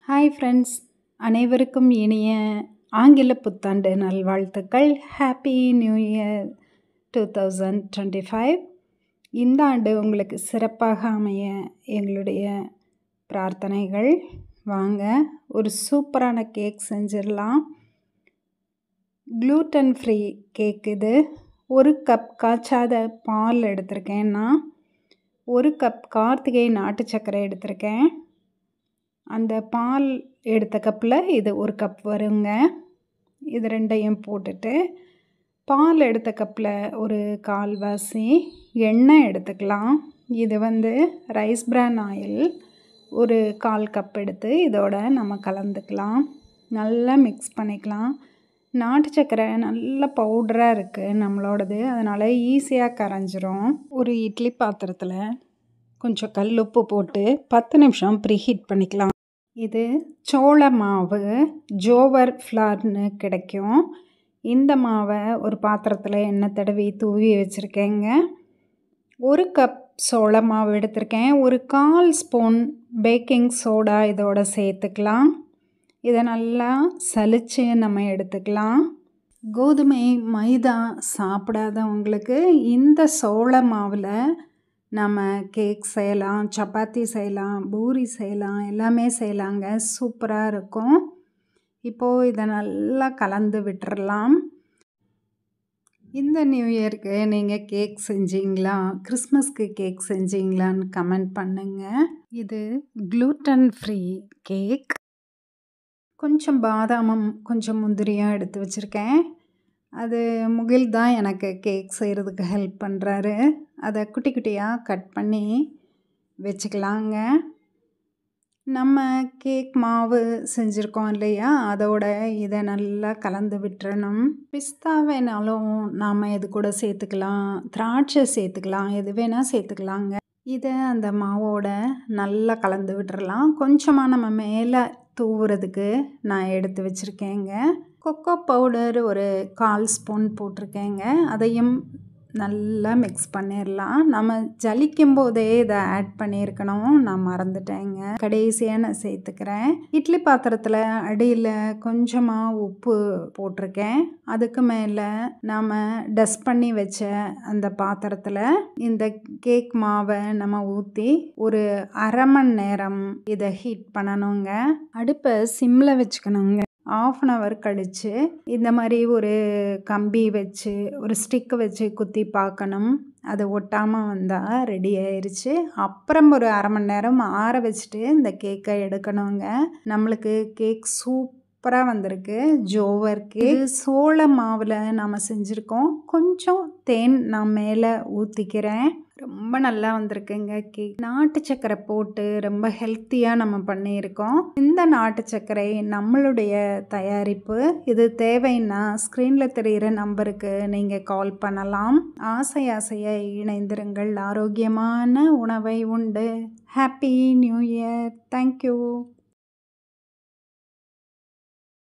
Hi friends, அனைவருக்கும் இனிய ஆங்கில புத்தாண்டு நல்வாழ்த்துக்கள். Happy new year 2025. இந்த ஆண்டு உங்களுக்கு சிறப்பாக அமைய எங்களுடைய பிரார்த்தனைகள். வாங்க ஒரு சூப்பரான கேக் செஞ்சிடலாம். க்ளூட்டன் ஃப்ரீ கேக் இது. 1 கப் காய்ச்சாத பால் எடுத்திருக்கேன். நான் 1 கப் கார்த்திகை நாட்டு சர்க்கரை எடுத்திருக்கேன். அந்த பால் எடுத்த கப்பில் இது 1 கப் வருங்க. இது ரெண்டையும் போட்டுட்டு பால் எடுத்த கப்பில் ஒரு கால்வாசி எண்ணெய் எடுத்துக்கலாம். இது ரைஸ் பிரான் ஆயில் ஒரு 1/4 கப் எடுத்து இதோட நம்ம கலந்துக்கலாம். நல்லா மிக்ஸ் பண்ணிக்கலாம். நாட்டு சர்க்கரை நல்ல பவுடராக இருக்குது நம்மளோடது, அதனால் ஈஸியாக கரைஞ்சிரும். ஒரு இட்லி பாத்திரத்தில் கொஞ்சம் கல்லுப்பு போட்டு 10 நிமிஷம் ப்ரீஹீட் பண்ணிக்கலாம். இது சோள மாவு, ஜோவர் ஃப்ளார்னு கிடைக்கும். இந்த மாவை ஒரு பாத்திரத்தில் எண்ணெய் தடவி தூவி வச்சுருக்கேங்க. 1 கப் சோள மாவு எடுத்திருக்கேன். ஒரு 1/4 ஸ்பூன் பேக்கிங் சோடா இதோட சேர்த்துக்கலாம். இதை நல்லா சலிச்சு நம்ம எடுத்துக்கலாம். கோதுமை மைதா சாப்பிடாதவங்களுக்கு இந்த சோள மாவில் நம்ம கேக் செய்யலாம், சப்பாத்தி செய்யலாம், பூரி செய்யலாம், எல்லாமே செய்யலாங்க. சூப்பராக இருக்கும். இப்போது இதை நல்லா கலந்து விட்டுறலாம். இந்த நியூ இயருக்கு நீங்கள் கேக் செஞ்சீங்களா? கிறிஸ்மஸ்க்கு கேக் செஞ்சீங்களான்னு கமெண்ட் பண்ணுங்கள். இது க்ளூட்டன் ஃப்ரீ கேக். கொஞ்சம் பாதாமும் கொஞ்சம் முந்திரியும் எடுத்து வச்சுருக்கேன். அது முகில் தான் எனக்கு கேக் செய்கிறதுக்கு ஹெல்ப் பண்ணுறாரு. அதை குட்டி குட்டியாக கட் பண்ணி வச்சுக்கலாங்க. நம்ம கேக் மாவு செஞ்சுருக்கோம் இல்லையா, அதோட இதை நல்லா கலந்து விட்டுறணும். பிஸ்தா வேணாலும் நாம் இது கூட சேர்த்துக்கலாம், திராட்சை சேர்த்துக்கலாம், எது வேணால் சேர்த்துக்கலாங்க. இதை அந்த மாவோட நல்லா கலந்து விட்டுறலாம். கொஞ்சமாக நம்ம மேலே தூவுறதுக்கு நான் எடுத்து வச்சுருக்கேங்க. கொக்கோ பவுடர் ஒரு 1/4 ஸ்பூன் போட்டிருக்கேங்க. அதையும் நல்லா மிக்ஸ் பண்ணிடலாம். நம்ம ஜலிக்கும் போதே இதை ஆட் பண்ணியிருக்கணும், நான் மறந்துட்டேங்க. கடைசியாக நான் சேர்த்துக்கிறேன். இட்லி பாத்திரத்தில் அடியில் கொஞ்சமாக உப்பு போட்டிருக்கேன். அதுக்கு மேலே நாம் டஸ்ட் பண்ணி வச்ச அந்த பாத்திரத்தில் இந்த கேக் மாவை நம்ம ஊற்றி ஒரு 1/2 மணி நேரம் இதை ஹீட் பண்ணணுங்க. அடுப்பை சிம்மில் வச்சுக்கணுங்க. 1/2 hour கழித்து இந்த மாதிரி ஒரு கம்பி வச்சு ஒரு ஸ்டிக்கு வச்சு குத்தி பார்க்கணும். அது ஒட்டாமல் வந்தால் ரெடி ஆயிடுச்சு. அப்புறம் ஒரு 1/2 மணி நேரம் ஆற வச்சுட்டு இந்த கேக்கை எடுக்கணுங்க. நம்மளுக்கு கேக் சூப்பராக வந்திருக்கு. ஜோவர் கேக் சோள மாவில் நாம் செஞ்சுருக்கோம். கொஞ்சம் தேன் நான் மேலே ஊற்றிக்கிறேன். ரொம்ப நல்லா வந்திருக்குங்க கேக். நாட்டு சர்க்கரை போட்டு ரொம்ப ஹெல்த்தியாக நம்ம பண்ணியிருக்கோம். இந்த நாட்டு சர்க்கரை நம்மளுடைய தயாரிப்பு. இது தேவைன்னா ஸ்க்ரீனில் தெரிகிற நம்பருக்கு நீங்கள் கால் பண்ணலாம். ஆசையாக இணைந்திருங்கள். ஆரோக்கியமான உணவை உண்டு. Happy new year. தேங்க்யூ.